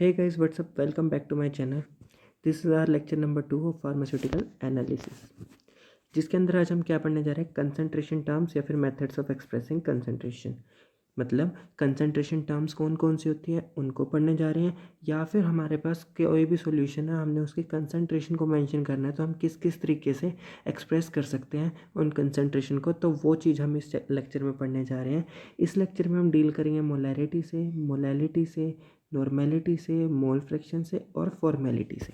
Hey guys, what's up? Welcome back to my channel. This is our lecture number 2 of pharmaceutical analysis, जिसके अंदर आज हम क्या पढ़ने जा रहे हैं, कंसंट्रेशन टर्म्स या फिर मेथड्स ऑफ एक्सप्रेसिंग कंसंट्रेशन। मतलब कंसंट्रेशन टर्म्स कौन कौन सी होती है उनको पढ़ने जा रहे हैं, या फिर हमारे पास कोई भी सॉल्यूशन है हमने उसकी कंसंट्रेशन को मेंशन करना है तो हम किस किस तरीके से एक्सप्रेस कर सकते हैं उन कंसंट्रेशन को, तो वो चीज़ हम इस लेक्चर में पढ़ने जा रहे हैं। इस लेक्चर में हम डील करेंगे मोलैरिटी से, मोलैलिटी से, नॉर्मेलिटी से, मोल फ्रैक्शन से और फॉर्मेलिटी से।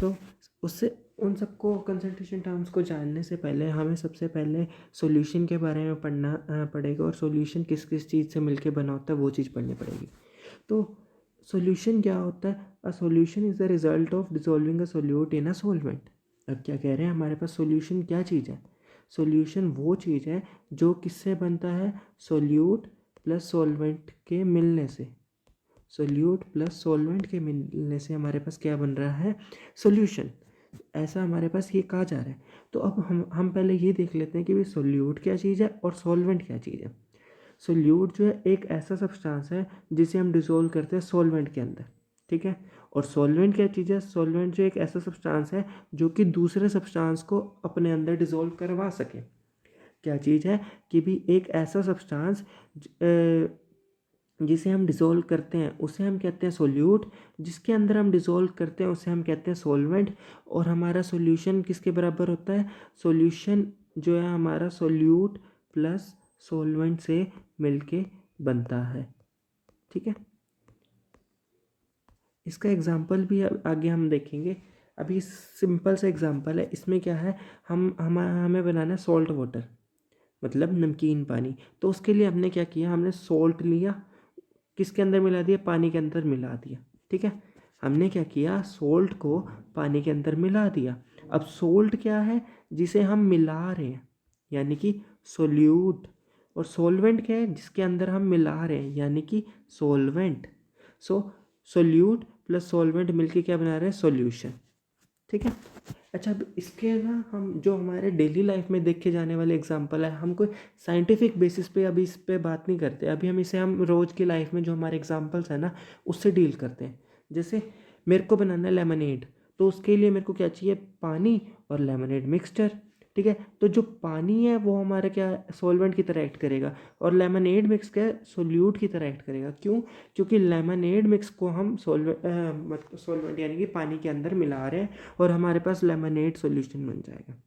तो उससे उन सबको कंसंट्रेशन टर्म्स को जानने से पहले हमें सबसे पहले सॉल्यूशन के बारे में पढ़ना पड़ेगा, और सॉल्यूशन किस किस चीज़ से मिलके बना होता है वो चीज़ पढ़नी पड़ेगी। तो सॉल्यूशन क्या होता है? A solution is the result of dissolving a solute in a solvent. अब क्या कह रहे हैं, हमारे पास सॉल्यूशन क्या चीज़ है? सॉल्यूशन वो चीज़ है जो किससे बनता है, सोल्यूट प्लस सॉल्वेंट के मिलने से। सोल्यूट प्लस सॉल्वेंट के मिलने से हमारे पास क्या बन रहा है, सॉल्यूशन। ऐसा हमारे पास ये कहा जा रहा है। तो अब हम पहले ये देख लेते हैं कि भाई सोल्यूट क्या चीज़ है और सॉल्वेंट क्या चीज़ है। सोल्यूट जो है एक ऐसा सब्सटेंस है जिसे हम डिसॉल्व करते हैं सॉल्वेंट के अंदर, ठीक है। और सॉल्वेंट क्या चीज़ है? सॉल्वेंट जो एक ऐसा सब्सटेंस है जो कि दूसरे सब्सटेंस को अपने अंदर डिसॉल्व करवा सके। क्या चीज़ है कि भी एक ऐसा सब्सटेंस जिसे हम डिसॉल्व करते हैं उसे हम कहते हैं सोल्यूट, जिसके अंदर हम डिसॉल्व करते हैं उसे हम कहते हैं सॉल्वेंट। और हमारा सॉल्यूशन किसके बराबर होता है? सॉल्यूशन जो है हमारा सोल्यूट प्लस सॉल्वेंट से मिलके बनता है, ठीक है। इसका एग्जांपल भी आगे हम देखेंगे। अभी सिंपल सा एग्जांपल है, इसमें क्या है, हमें बनाना है सॉल्ट वाटर, मतलब नमकीन पानी। तो उसके लिए हमने क्या किया, हमने सॉल्ट लिया, किसके अंदर मिला दिया, पानी के अंदर मिला दिया, ठीक है। हमने क्या किया, सोल्ट को पानी के अंदर मिला दिया। अब सोल्ट क्या है, जिसे हम मिला रहे हैं, यानी कि सोल्यूट। और सोलवेंट क्या है, जिसके अंदर हम मिला रहे हैं, यानी कि सोलवेंट। सो सोल्यूट प्लस सोलवेंट मिलके क्या बना रहे हैं, सोल्यूशन, ठीक है। अच्छा, अब इसके ना हम जो हमारे डेली लाइफ में देखे जाने वाले एग्जांपल है, हम कोई साइंटिफिक बेसिस पे अभी इस पे बात नहीं करते। अभी हम रोज़ की लाइफ में जो हमारे एग्जांपल्स है ना उससे डील करते हैं। जैसे मेरे को बनाना है लेमनेड, तो उसके लिए मेरे को क्या चाहिए, पानी और लेमनेड मिक्सचर, ठीक है। तो जो पानी है वो हमारा क्या सॉल्वेंट की तरह एक्ट करेगा, और लेमनेड मिक्स क्या सोल्यूट की तरह एक्ट करेगा। क्यों? क्योंकि लेमनेड मिक्स को हम सॉल्वेंट यानी कि पानी के अंदर मिला रहे हैं, और हमारे पास लेमनेड सॉल्यूशन बन जाएगा।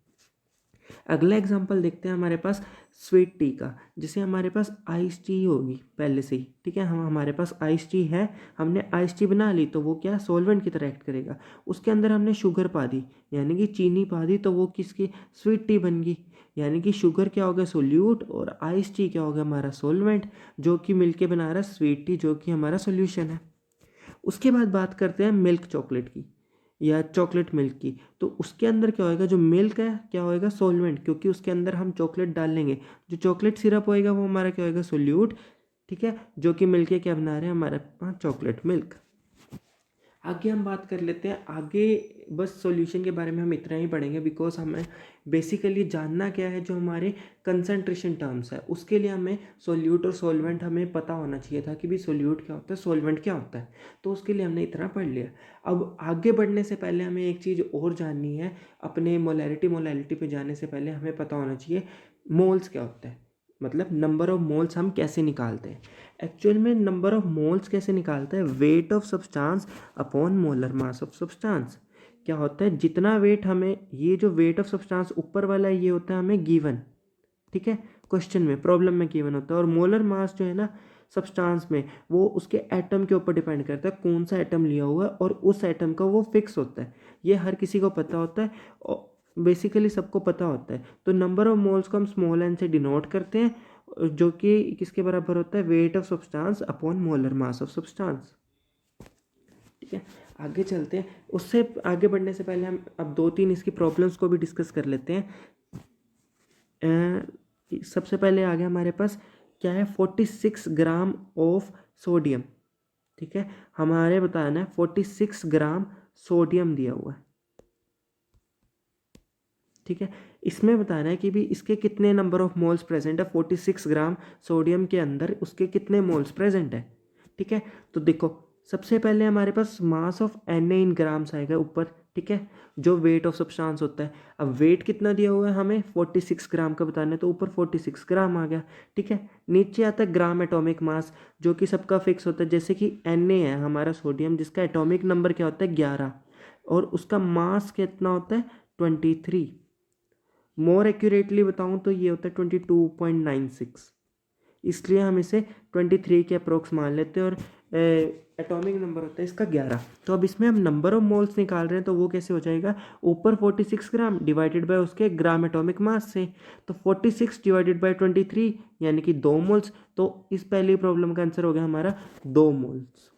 अगला एग्जांपल देखते हैं हमारे पास स्वीट टी का, जिसे हमारे पास आइस टी होगी पहले से ही, ठीक है। हमारे पास आइस टी है, हमने आइस टी बना ली, तो वो क्या सॉल्वेंट की तरह एक्ट करेगा। उसके अंदर हमने शुगर पा दी, यानी कि चीनी पा दी, तो वो किसकी, स्वीट टी बन गई। यानी कि शुगर क्या हो गया, सोल्यूट, और आइस टी क्या हो गया, हमारा सॉल्वेंट, जो कि मिलके बना रहा है स्वीट टी, जो कि हमारा सोल्यूशन है। उसके बाद बात करते हैं मिल्क चॉकलेट की, या चॉकलेट मिल्क की। तो उसके अंदर क्या होएगा, जो मिल्क है क्या होएगा, सॉल्वेंट, क्योंकि उसके अंदर हम चॉकलेट डालेंगे। जो चॉकलेट सिरप होएगा वो हमारा क्या होएगा, सोल्यूट, ठीक है, जो कि मिलके क्या बना रहे हैं, हमारा चॉकलेट मिल्क। आगे हम बात कर लेते हैं, आगे बस सॉल्यूशन के बारे में हम इतना ही पढ़ेंगे, बिकॉज हमें बेसिकली जानना क्या है, जो हमारे कंसंट्रेशन टर्म्स है उसके लिए हमें सोल्यूट और सॉल्वेंट हमें पता होना चाहिए था कि भी सोल्यूट क्या होता है, सॉल्वेंट क्या होता है। तो उसके लिए हमने इतना पढ़ लिया। अब आगे बढ़ने से पहले हमें एक चीज़ और जाननी है, अपने मोलैलिटी पे जाने से पहले हमें पता होना चाहिए मोल्स क्या होता है, मतलब नंबर ऑफ मोल्स हम कैसे निकालते हैं। एक्चुअल में नंबर ऑफ मोल्स कैसे निकालते हैं, weight of substance upon molar mass of substance. क्या होता है, जितना वेट हमें, ये जो वेट ऑफ सब्सटेंस ऊपर वाला है ये होता है हमें गिवन, ठीक है, क्वेश्चन में, प्रॉब्लम में गिवन होता है। और मोलर मास जो है ना सब्सटेंस में, वो उसके एटम के ऊपर डिपेंड करता है, कौन सा एटम लिया हुआ है, और उस एटम का वो फिक्स होता है। ये हर किसी को पता होता है, और बेसिकली सबको पता होता है। तो नंबर ऑफ मोल्स को हम स्मॉल एन से डिनोट करते हैं, जो कि किसके बराबर होता है, wait of substance upon molar mass of substance, ठीक है। आगे चलते हैं, उससे आगे बढ़ने से पहले हम अब दो तीन इसकी प्रॉब्लम्स को भी डिस्कस कर लेते हैं। सबसे पहले आ गया हमारे पास क्या है, 46 ग्राम ऑफ सोडियम, ठीक है। हमारे बताना है 46 ग्राम सोडियम दिया हुआ है, ठीक है। इसमें बताना है कि भी इसके कितने नंबर ऑफ मोल्स प्रेजेंट है, 46 ग्राम सोडियम के अंदर उसके कितने मोल्स प्रेजेंट है, ठीक है। तो देखो सबसे पहले हमारे पास mass of Na in grams आएगा ऊपर, ठीक है, जो वेट ऑफ सब्सटेंस होता है। अब वेट कितना दिया हुआ है हमें 46 ग्राम का बताना है, तो ऊपर 46 ग्राम आ गया, ठीक है। नीचे आता है ग्राम एटॉमिक मास, जो कि सबका फिक्स होता है। जैसे कि Na है हमारा सोडियम, जिसका एटॉमिक नंबर क्या होता है 11, और उसका मास कितना होता है 23। मोर एक्यूरेटली बताऊँ तो ये होता है 22.96, इसलिए हम इसे 23 के अप्रोक्स मान लेते हैं, और एटॉमिक नंबर होता है इसका 11। तो अब इसमें हम नंबर ऑफ मोल्स निकाल रहे हैं, तो वो कैसे हो जाएगा, ऊपर 46 ग्राम डिवाइडेड बाय उसके ग्राम एटॉमिक मास से, तो 46 डिवाइडेड बाय 23 यानी कि 2 मोल्स। तो इस पहली प्रॉब्लम का आंसर हो गया हमारा 2 मोल्स।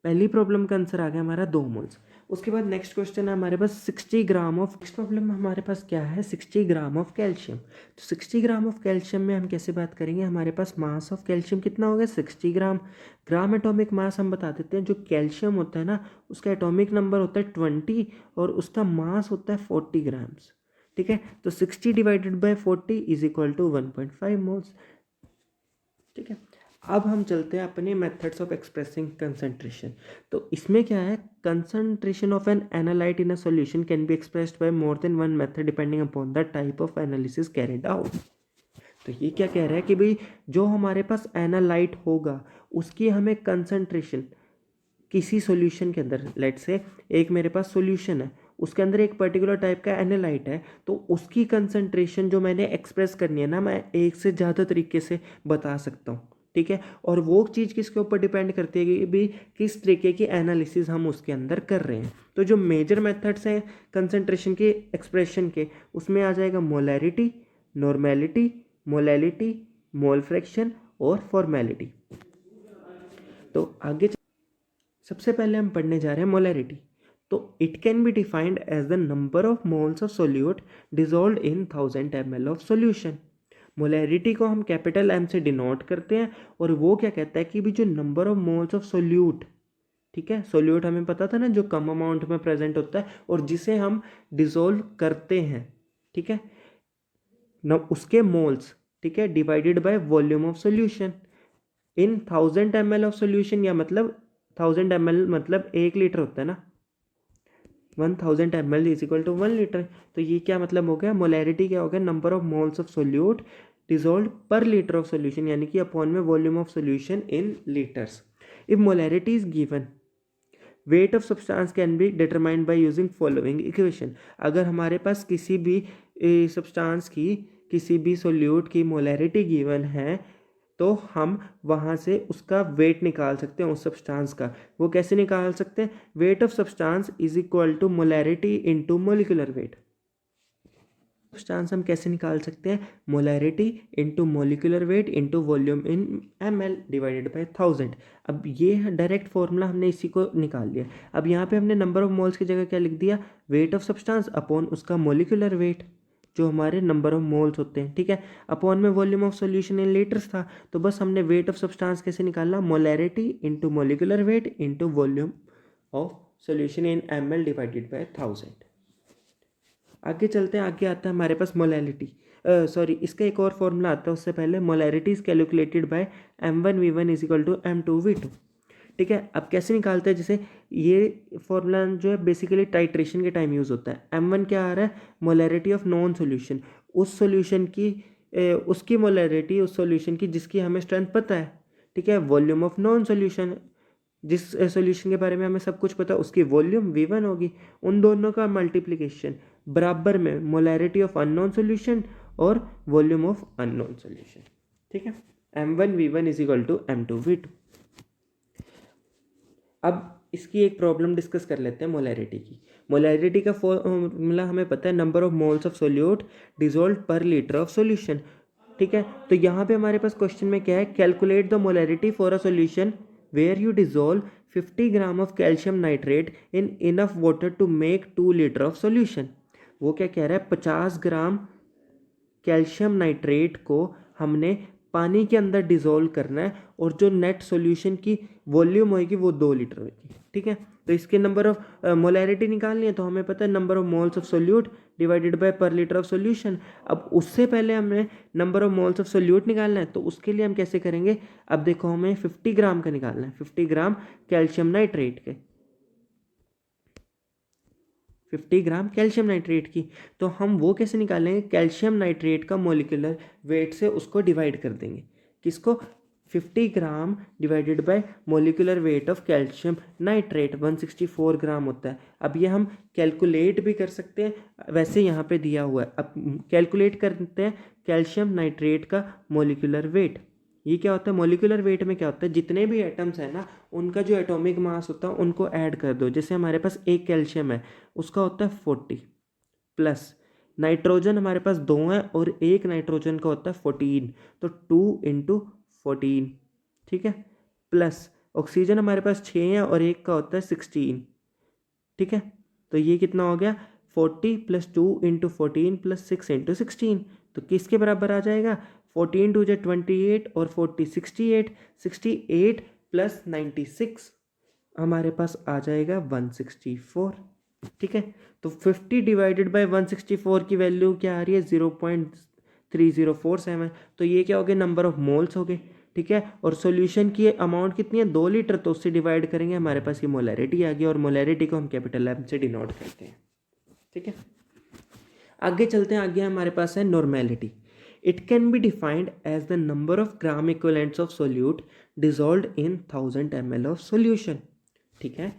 पहली प्रॉब्लम का आंसर आ गया हमारा 2 मोल्स। उसके बाद नेक्स्ट क्वेश्चन है हमारे पास 60 ग्राम ऑफ, नेक्स्ट प्रॉब्लम में हमारे पास क्या है 60 ग्राम ऑफ कैल्शियम। तो 60 ग्राम ऑफ कैल्शियम में हम कैसे बात करेंगे, हमारे पास मास ऑफ कैल्शियम कितना हो गया 60 ग्राम। ग्राम एटॉमिक मास हम बता देते हैं, जो कैल्शियम होता है ना उसका एटॉमिक नंबर होता है 20 और उसका मास होता है 40 ग्राम्स, ठीक है। तो 60 divided by 40 is equal to 1.5 moles, ठीक है। अब हम चलते हैं अपने मेथड्स ऑफ एक्सप्रेसिंग कंसंट्रेशन। तो इसमें क्या है, concentration of an analyte in a solution can be expressed by more than one method depending upon the type of analysis carried out. तो ये क्या कह रहा है कि भाई जो हमारे पास एनालाइट होगा उसकी हमें कंसंट्रेशन किसी सॉल्यूशन के अंदर, लेट से एक मेरे पास सॉल्यूशन है, उसके अंदर एक पर्टिकुलर टाइप का एनालाइट है, तो उसकी कंसंट्रेशन जो मैंने एक्सप्रेस करनी है ना, मैं एक से ज़्यादा तरीके से बता सकता हूँ, ठीक है। और वो चीज़ किसके ऊपर डिपेंड करती है कि भी किस तरीके की एनालिसिस हम उसके अंदर कर रहे हैं। तो जो मेजर मेथड्स हैं कंसंट्रेशन के एक्सप्रेशन के, उसमें आ जाएगा molarity, normality, molality, mole fraction और फॉर्मेलिटी। तो आगे सबसे पहले हम पढ़ने जा रहे हैं मोलैरिटी। तो it can be defined as the number of moles of solute dissolve in 1000 ml of solution. Molarity को हम कैपिटल एम से डिनोट करते हैं, और वो क्या कहता है कि भी जो number of moles of solute, ठीक है, सोल्यूट हमें पता था ना जो कम अमाउंट में प्रेजेंट होता है और जिसे हम डिजोल्व करते हैं, ठीक है, न उसके मोल्स, ठीक है, divided by volume of solution in 1000 ml of solution, या मतलब 1000 ml मतलब 1 लीटर होता है ना, 1000 ml is equal to 1 litre. तो ये क्या मतलब हो गया, मोलैरिटी क्या हो गया, number of moles of solute dissolve पर लीटर ऑफ सोल्यूशन, यानी कि अपॉन में volume of solution in litres. If molarity is given, wait of substance can be determined by using following equation. अगर हमारे पास किसी भी सब्सटेंस की, किसी भी सोल्यूट की मोलैरिटी गिवन है, तो हम वहाँ से उसका वेट निकाल सकते हैं उस सब्सटेंस का। वो कैसे निकाल सकते हैं, weight of substance is equal to molarity into molecular weight. Substance हम कैसे निकाल सकते हैं, molarity into molecular weight into volume in ml divided by 1000। अब ये डायरेक्ट फॉर्मूला हमने इसी को निकाल लिया। अब यहाँ पे हमने नंबर ऑफ मोल्स की जगह क्या लिख दिया, वेट ऑफ सब्सटेंस अपॉन उसका मोलिकुलर वेट, जो हमारे नंबर ऑफ मोल्स होते हैं, ठीक है, अपॉन में volume of solution in litres था। तो बस हमने वेट ऑफ सब्सटेंस कैसे निकालना, molarity into molecular weight into volume of solution in ml divided by 1000। आगे चलते हैं, आगे आता है हमारे पास मोलैलिटी, सॉरी इसका एक और फॉर्मूला आता है उससे पहले, molarity is calculated by m1v1 is equal to m2v2, ठीक है। अब कैसे निकालते हैं, जैसे ये फॉर्मूला जो है बेसिकली टाइट्रेशन के टाइम यूज़ होता है। m1 क्या आ रहा है, मोलैरिटी ऑफ नॉन सॉल्यूशन, उस सॉल्यूशन की उसकी मोलैरिटी उस सॉल्यूशन की जिसकी हमें स्ट्रेंथ पता है, ठीक है। वॉल्यूम ऑफ नॉन सॉल्यूशन, जिस सॉल्यूशन के बारे में हमें सब कुछ पता है उसकी वॉल्यूम v1 होगी। उन दोनों का मल्टीप्लिकेशन बराबर में मोलैरिटी ऑफ अननोन सॉल्यूशन और वॉल्यूम ऑफ अननोन सॉल्यूशन, ठीक है। m1v1 is equal to m2v2। अब इसकी एक प्रॉब्लम डिस्कस कर लेते हैं मोलैरिटी की। मोलैरिटी का फॉर्मूला हमें पता है, number of moles of solute dissolve पर लीटर ऑफ सॉल्यूशन, ठीक है। तो यहाँ पे हमारे पास क्वेश्चन में क्या है, calculate the molarity for a solution where you dissolve 50 gram of calcium nitrate in enough water to make 2 liter of solution। वो क्या कह रहा है, 50 ग्राम कैल्शियम नाइट्रेट को हमने पानी के अंदर डिजोल्व करना है, और जो नेट सॉल्यूशन की वॉल्यूम होगी वो 2 लीटर होगी। ठीक है। तो इसके नंबर ऑफ मोलैरिटी निकालनी है तो हमें पता है number of moles of solute divided by पर लीटर ऑफ सोल्यूशन। अब उससे पहले हमें number of moles of solute निकालना है, तो उसके लिए हम कैसे करेंगे, अब देखो हमें 50 ग्राम का निकालना है, 50 ग्राम कैल्शियम नाइट्रेट के, 50 ग्राम कैल्शियम नाइट्रेट की। तो हम वो कैसे निकालेंगे, कैल्शियम नाइट्रेट का मोलिकुलर वेट से उसको डिवाइड कर देंगे, किसको, 50 gram divided by molecular weight of calcium nitrate 164 ग्राम होता है। अब ये हम कैलकुलेट भी कर सकते हैं, वैसे यहाँ पे दिया हुआ है। अब कैलकुलेट करते हैं कैल्शियम नाइट्रेट का मोलिकुलर वेट। ये क्या होता है, मोलिकुलर वेट में क्या होता है, जितने भी एटम्स हैं ना उनका जो एटॉमिक मास होता है उनको ऐड कर दो। जैसे हमारे पास एक कैल्शियम है, उसका होता है 40, प्लस नाइट्रोजन हमारे पास 2 हैं और एक नाइट्रोजन का होता है 14, तो 2 इंटू 14, ठीक है, प्लस ऑक्सीजन हमारे पास 6 है और एक का होता है 16, ठीक है। तो ये कितना हो गया, 40 प्लस 2 इंटू 14 प्लस 6 इंटू 16, तो किसके बराबर आ जाएगा, 14 टू जो 28 और 40 68, 68 प्लस 96 हमारे पास आ जाएगा 164, ठीक है। तो 50 डिवाइडेड बाय 164 की वैल्यू क्या आ रही है, 0.3047। तो ये क्या हो गया, नंबर ऑफ मोल्स हो गए, ठीक है। और सॉल्यूशन की अमाउंट कितनी है, 2 लीटर, तो उससे डिवाइड करेंगे हमारे पास ये मोलैरिटी आ गई, और मोलैरिटी को हम कैपिटल एम से डिनोट करते हैं, ठीक है। आगे चलते हैं, आगे हमारे पास है normality. It can be defined as the number of gram equivalents of solute dissolved in 1000 ml of solution, ठीक है।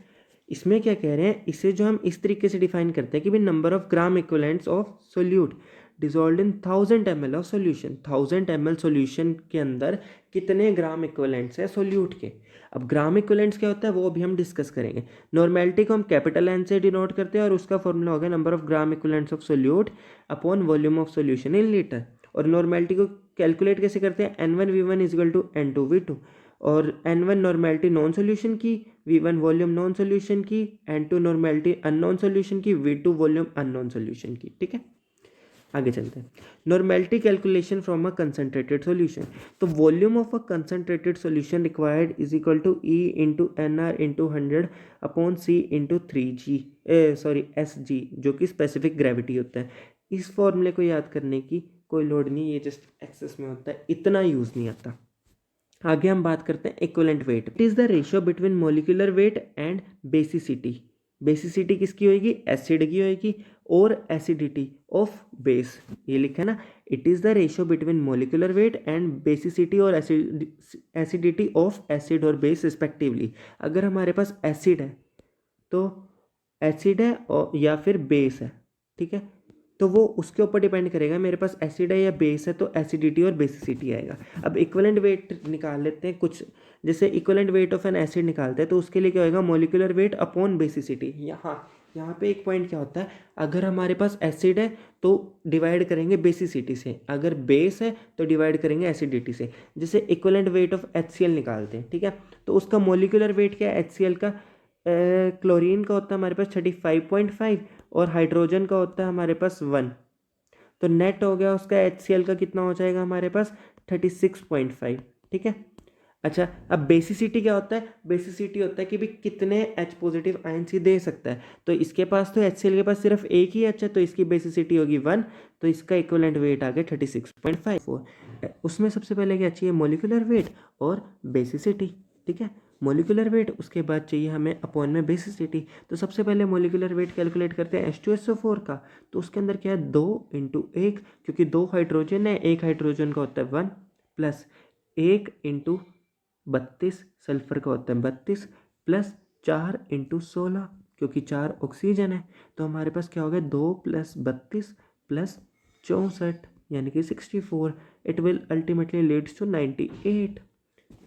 इसमें क्या कह रहे हैं, इसे जो हम इस तरीके से डिफाइन करते हैं कि भाई number of gram equivalents of solute dissolved in 1000 ml of solution, 1000 ml solution के अंदर कितने ग्राम इक्विवेलेंट्स है सोल्यूट के। अब ग्राम इक्विवेलेंट्स क्या होता है वो अभी हम डिस्कस करेंगे। नॉर्मेलिटी को हम कैपिटल एन से डिनोट करते हैं और उसका फॉर्मूला हो गया number of gram equivalents of solute upon volume of solution in litre. और नॉर्मेलिटी को कैलकुलेट कैसे करते हैं, N1V1 इजिकल टू N2V2, और N1 नॉर्मेलिटी नॉन सोल्यूशन की, V1 वॉल्यूम नॉन सोल्यूशन की, N2 नॉर्मेलिटी अननोन सोल्यूशन की, V2 वॉल्यूम अननोन सोल्यूशन की, ठीक है। आगे चलते हैं, normality calculation from a concentrated solution. तो volume of a concentrated solution required is equal to E into NR into 100 upon C into 3G SG, जो कि स्पेसिफिक ग्रेविटी होता है। इस फॉर्मूले को याद करने की कोई लोड नहीं, ये जस्ट एक्सेस में होता है, इतना यूज़ नहीं आता। आगे हम बात करते हैं equivalent wait. It is the ratio between molecular weight and basicity. Basicity किसकी होगी, एसिड की होगी, और एसिडिटी ऑफ बेस, ये लिखा है ना, it is the ratio between molecular weight and basicity और एसिडिटी ऑफ एसिड और बेस रिस्पेक्टिवली। अगर हमारे पास एसिड है तो एसिड है और या फिर बेस है, ठीक है, तो वो उसके ऊपर डिपेंड करेगा, मेरे पास एसिड है या बेस है तो एसिडिटी और बेसिसिटी आएगा। अब इक्विवेलेंट वेट निकाल लेते हैं कुछ, जैसे equivalent weight of N acid निकालते हैं तो उसके लिए क्या होगा, मोलिकुलर वेट अपॉन बेसिसिटी। यहाँ पे एक पॉइंट क्या होता है, अगर हमारे पास एसिड है तो डिवाइड करेंगे बेसिसिटी से, अगर बेस है तो डिवाइड करेंगे एसिडिटी से। जैसे इक्विवेलेंट वेट ऑफ HCl निकालते हैं, ठीक है, तो उसका मोलिकुलर वेट क्या है, HCl का, क्लोरीन का होता है हमारे पास 35.5 और हाइड्रोजन का होता है हमारे पास 1, तो नेट हो गया उसका HCl का कितना हो जाएगा हमारे पास 36.5, ठीक है। अच्छा, अब बेसिसिटी क्या होता है, बेसिसिटी होता है कि भी कितने H पॉजिटिव आयन सी दे सकता है। तो इसके पास तो HCl के पास सिर्फ एक ही H है तो इसकी बेसिसिटी होगी 1, तो इसका इक्विवेलेंट वेट आ गया 36.54। उसमें सबसे पहले क्या चाहिए, मोलिकुलर वेट और बेसिसिटी, ठीक है। मोलिकुलर वेट, उसके बाद चाहिए हमें अपॉन में बेसिसिटी। तो सबसे पहले मोलिकुलर वेट कैलकुलेट करते हैं H2SO4 का, तो उसके अंदर क्या है 2 इंटू 1, क्योंकि 2 हाइड्रोजन है, एक हाइड्रोजन का होता है 1, प्लस 1 इंटू 32, सल्फर का होता है 32, प्लस 4 इंटू 16, क्योंकि 4 ऑक्सीजन है, तो हमारे पास क्या हो गया 2 प्लस 32 प्लस 64 यानी कि 64। It will ultimately leads to 98,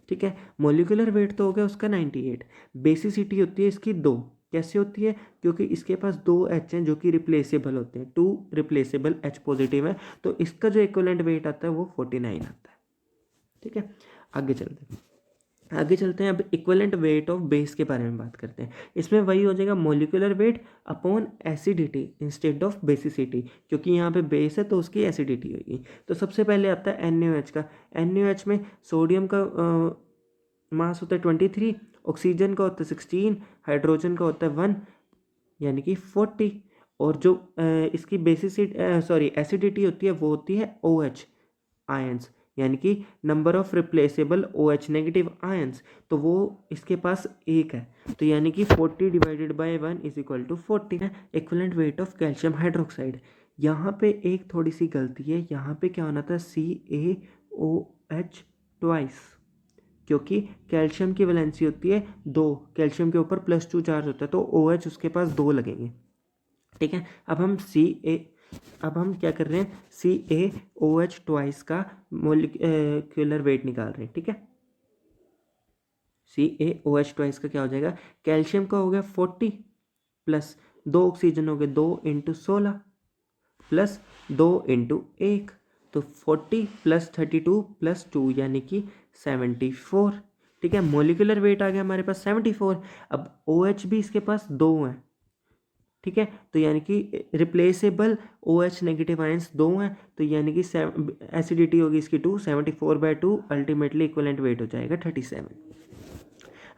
ठीक है। मोलिकुलर वेट तो हो गया उसका 98। बेसिसिटी होती है इसकी 2, कैसे होती है, क्योंकि इसके पास 2 H हैं जो कि रिप्लेसेबल होते हैं, 2 रिप्लेसेबल H पॉजिटिव है, तो इसका जो इक्विवेलेंट वेट आता है वो 49 आता है, ठीक है। आगे चलते हैं, अब इक्विवेलेंट वेट ऑफ बेस के बारे में बात करते हैं। इसमें वही हो जाएगा molecular weight upon acidity instead of basicity, क्योंकि यहाँ पे बेस है तो उसकी एसिडिटी होगी। तो सबसे पहले आता है NaOH का। NaOH में सोडियम का मास होता है 23, ऑक्सीजन का होता है 16, हाइड्रोजन का होता है 1 यानी कि 40, और जो इसकी एसिडिटी होती है वो होती है OH आयंस, यानी कि number of replaceable OH negative ions, तो वो इसके पास एक है, तो यानी कि 40 divided by 1 is equal to 40 है equivalent weight of calcium hydroxide. यहाँ पे एक थोड़ी सी गलती है, यहाँ पे क्या होना था CaOH ट्वाइस, क्योंकि कैल्शियम की वैलेंसी होती है 2, कैल्शियम के ऊपर +2 चार्ज होता है, तो OH उसके पास 2 लगेंगे। ठीक है, अब हम क्या कर रहे हैं, CaOH ट्वाइस का मोलिकुलर वेट निकाल रहे हैं। ठीक है, CaOH ट्वाइस का क्या हो जाएगा, कैल्शियम का हो गया 40 प्लस 2 ऑक्सीजन हो गए 2 × 16 प्लस 2 × 1, तो 40 प्लस 32 प्लस 2 यानी कि 74। ठीक है, मोलिकुलर वेट आ गया हमारे पास 74। अब OH भी इसके पास 2 हैं। ठीक है, तो यानी कि रिप्लेसेबल OH नेगेटिव आयंस 2 हैं, तो यानी कि एसिडिटी होगी इसकी 2, 74/2 अल्टीमेटली इक्विवेलेंट वेट हो जाएगा 37।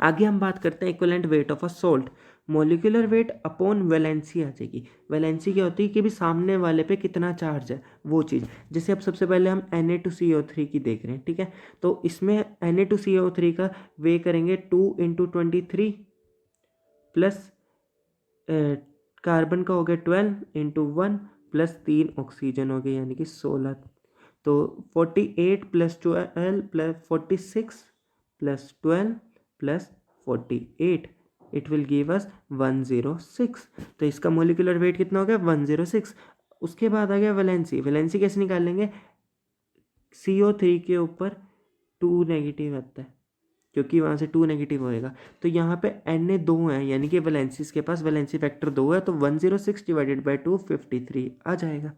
आगे हम बात करते हैं equivalent weight of a salt. Molecular weight upon valency आ जाएगी। वैलेंसी क्या होती है कि भी सामने वाले पे कितना चार्ज है वो चीज़। जैसे अब सबसे पहले हम Na2CO3 की देख रहे हैं। ठीक है, तो इसमें Na2CO3 का वे करेंगे 2 × 23 प्लस कार्बन का हो गया 12 × 1 प्लस 3 ऑक्सीजन हो गया यानी कि 16, तो 48 plus 12 plus 46 plus 12 plus 48 it will give us 106। तो इसका मोलिकुलर वेट कितना हो गया 106। उसके बाद आ गया वैलेंसी। वैलेंसी कैसे निकालेंगे, CO3 के ऊपर 2 नेगेटिव आता है क्योंकि वहाँ से 2 नेगेटिव होएगा, तो यहाँ पे Na 2 है यानी कि वैलेंसीज के पास वैलेंसी फैक्टर 2 है, तो 106 डिवाइडेड बाई 2 53 आ जाएगा।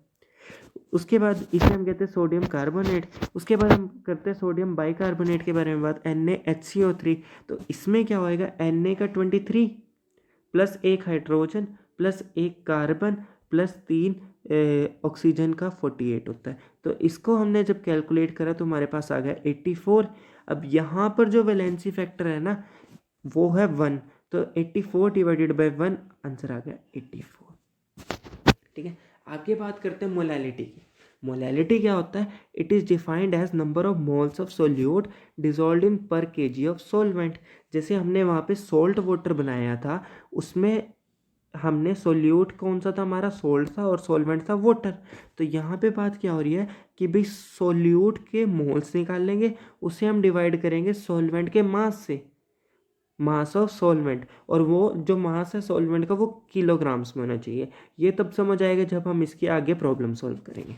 उसके बाद इसे हम कहते हैं सोडियम कार्बोनेट। उसके बाद हम करते हैं सोडियम बाइकार्बोनेट के बारे में बात, NaHCO3। तो इसमें क्या होएगा, Na का 23 plus 1 hydrogen plus 1 carbon plus 3 oxygen का 48 होता है। तो इसको हमने जब कैलकुलेट करा तो हमारे पास आ गया 84। अब यहाँ पर जो वैलेंसी फैक्टर है ना वो है 1, तो 84 डिवाइडेड बाई 1 आंसर आ गया 84। ठीक है, आगे बात करते हैं मोलैलिटी की। मोलैलिटी क्या होता है, it is defined as number of moles of solute dissolve in per kg of solvent. जैसे हमने वहाँ पे सोल्ट वाटर बनाया था, उसमें हमने सोल्यूट कौन सा था, हमारा सोल्ट था, और सोलवेंट था वाटर। तो यहाँ पे बात क्या हो रही है कि भाई सोल्यूट के मोल्स निकाल लेंगे, उसे हम डिवाइड करेंगे सोलवेंट के मास से, मास ऑफ सोलवेंट, और वो जो मास है सोलवेंट का वो किलोग्राम्स में होना चाहिए। ये तब समझ आएगा जब हम इसके आगे प्रॉब्लम सॉल्व करेंगे।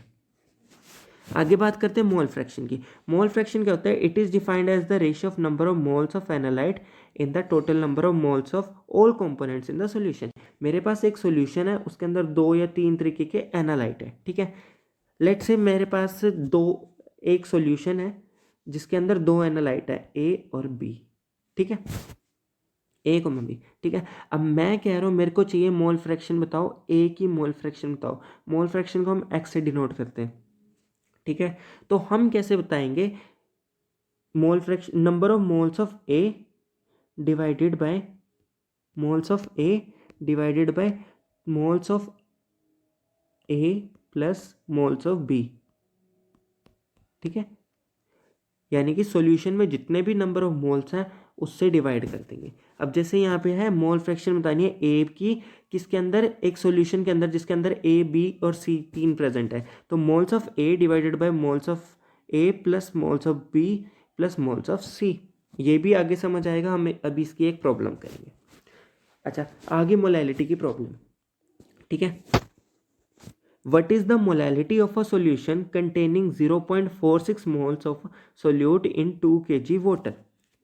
आगे बात करते हैं मोल फ्रैक्शन की। मोल फ्रैक्शन क्या होता है, it is defined as the ratio of number of moles of analyte in the total number of moles of all components in the solution. मेरे पास एक सॉल्यूशन है, उसके अंदर 2 या 3 तरीके के एनालाइट है। ठीक है, लेट्स से मेरे पास एक सॉल्यूशन है जिसके अंदर 2 एनालाइट है, A और B। ठीक है, A को मैं B। ठीक है, अब मैं कह रहा हूँ मेरे को चाहिए मोल फ्रैक्शन बताओ, A की मोल फ्रैक्शन बताओ। मोल फ्रैक्शन को हम X से डिनोट करते हैं। ठीक है, तो हम कैसे बताएंगे, mole fraction number of moles of A divided by moles of A divided by moles of A plus moles of B। ठीक है, यानी कि सॉल्यूशन में जितने भी नंबर ऑफ मोल्स हैं उससे डिवाइड कर देंगे। अब जैसे यहाँ पे है मोल फ्रैक्शन बतानी है ए की, किसके अंदर, एक सॉल्यूशन के अंदर जिसके अंदर A B और C 3 प्रेजेंट है, तो moles of A divided by moles of A plus moles of B plus moles of C। ये भी आगे समझ आएगा, हम अभी इसकी एक प्रॉब्लम करेंगे। अच्छा, आगे मोलैलिटी की प्रॉब्लम। ठीक है, what is the molality of a solution containing 0.46 moles of solute in 2 kg water।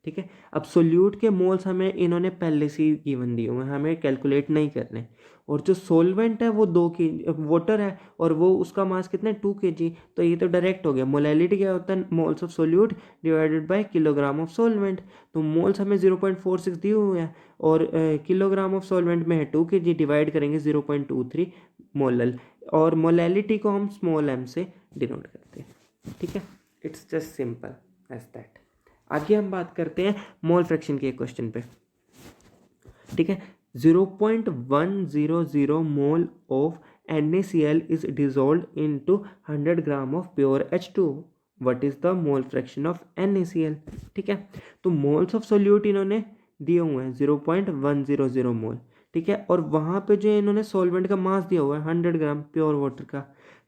ठीक है, अब सोल्यूट के मोल्स हमें इन्होंने पहले से ही गिवन दिए हुए हैं, हमें कैलकुलेट नहीं करने। और जो सोलवेंट है वो 2 kg वाटर है, और वो उसका मास कितना है 2 kg, तो ये तो डायरेक्ट हो गया। मोलैलिटी क्या होता है, moles of solute divided by kilogram of solvent. तो मोल्स हमें 0.46 दिए हुए हैं, और किलोग्राम ऑफ सोलवेंट में है 2 kg, डिवाइड करेंगे 0.23 मोलल, और मोलैलिटी को हम स्मॉल m से डिनोट करते हैं। ठीक है, it's just simple as that. आगे हम बात करते हैं मोल फ्रैक्शन के क्वेश्चन पे, ठीक है। 0.100 mole of NaCl is dissolved into 100 gram of pure H2। What is the mole fraction of NaCl, ठीक है। तो मोल्स ऑफ सोल्यूट इन्होंने दिए हुए हैं 0.100 मोल, ठीक है। और वहाँ पे जो इन्होंने सॉल्वेंट का मास दिया हुआ है 100 ग्राम प्योर वाटर का,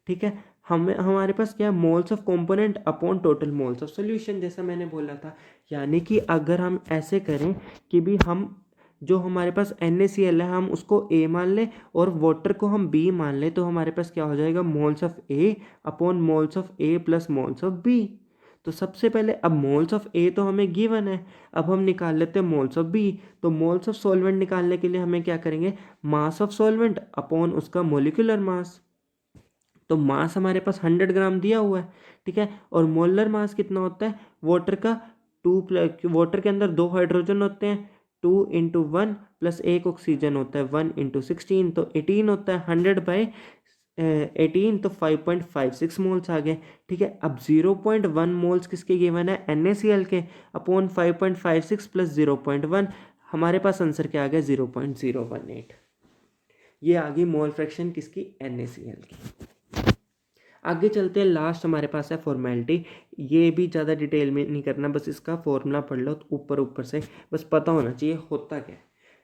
ठीक है। हमारे पास क्या है, moles of component upon total moles of solution, जैसा मैंने बोला था। यानी कि अगर हम ऐसे करें कि भी हम जो हमारे पास NaCl है हम उसको A मान लें और वाटर को हम B मान लें, तो हमारे पास क्या हो जाएगा, moles of A upon moles of A plus moles of B। तो सबसे पहले अब मोल्स ऑफ A तो हमें गिवन है, अब हम निकाल लेते हैं मोल्स ऑफ B। तो मोल्स ऑफ सॉल्वेंट निकालने के लिए हमें क्या करेंगे, मास ऑफ सॉल्वेंट अपॉन उसका मोलिकुलर मास। तो मास हमारे पास 100 ग्राम दिया हुआ है, ठीक है। और मोलर मास कितना होता है वाटर का, वाटर के अंदर 2 हाइड्रोजन होते हैं, 2 इंटू 1 प्लस 1 ऑक्सीजन होता है 1 इंटू 16, तो 18 होता है। 100/18 तो 5.56 मोल्स आ गए, ठीक है। अब 0.1 मोल्स किसके गिवन है, NaCl के, अपॉन 5.56 प्लस 0.1, हमारे पास आंसर क्या आ गया 0.018। ये आ गई मोल फ्रैक्शन किसकी, NaCl की। आगे चलते हैं, लास्ट हमारे पास है फॉर्मेलिटी। ये भी ज़्यादा डिटेल में नहीं करना, बस इसका फॉर्मूला पढ़ लो तो ऊपर से बस पता होना चाहिए होता क्या है।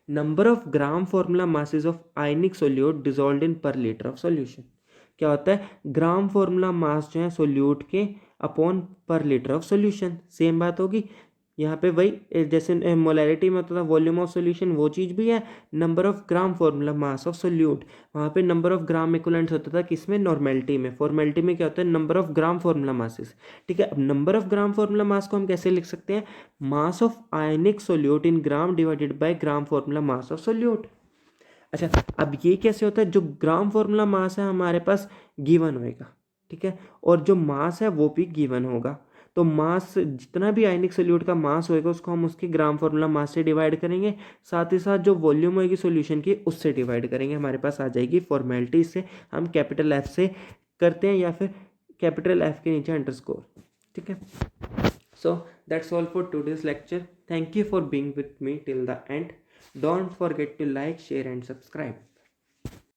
Number of gram formula masses of ionic solute dissolve in पर लीटर ऑफ सॉल्यूशन। क्या होता है, ग्राम फॉर्मूला मास जो है सोल्यूट के अपॉन पर लीटर ऑफ सॉल्यूशन, सेम बात होगी यहाँ पे। वही जैसे मोलैरिटी में होता था वॉल्यूम ऑफ सॉल्यूशन, वो चीज़ भी है। Number of gram formula mass of solute, वहाँ पे नंबर ऑफ ग्राम इक्विवेलेंट होता था किसमें, नॉर्मेलिटी में। फॉर्मेलिटी में क्या होता है, number of gram formula masses, ठीक है। अब number of gram formula mass को हम कैसे लिख सकते हैं, mass of ionic solute in gram divided by gram formula mass of solute. अच्छा, अब ये कैसे होता है, जो ग्राम फॉर्मूला मास है हमारे पास गिवन होएगा, ठीक है, और जो मास है वो भी गिवन होगा। तो मास, जितना भी आयनिक सोल्यूट का मास होएगा उसको हम उसके ग्राम फॉर्मूला मास से डिवाइड करेंगे, साथ ही साथ जो वॉल्यूम होएगी सॉल्यूशन की उससे डिवाइड करेंगे, हमारे पास आ जाएगी फॉर्मेलिटी। से हम कैपिटल F से करते हैं या फिर कैपिटल F के नीचे अंडरस्कोर, ठीक है। So that's all for today's lecture. Thank you for being with me till the end. Don't forget to like, share and subscribe.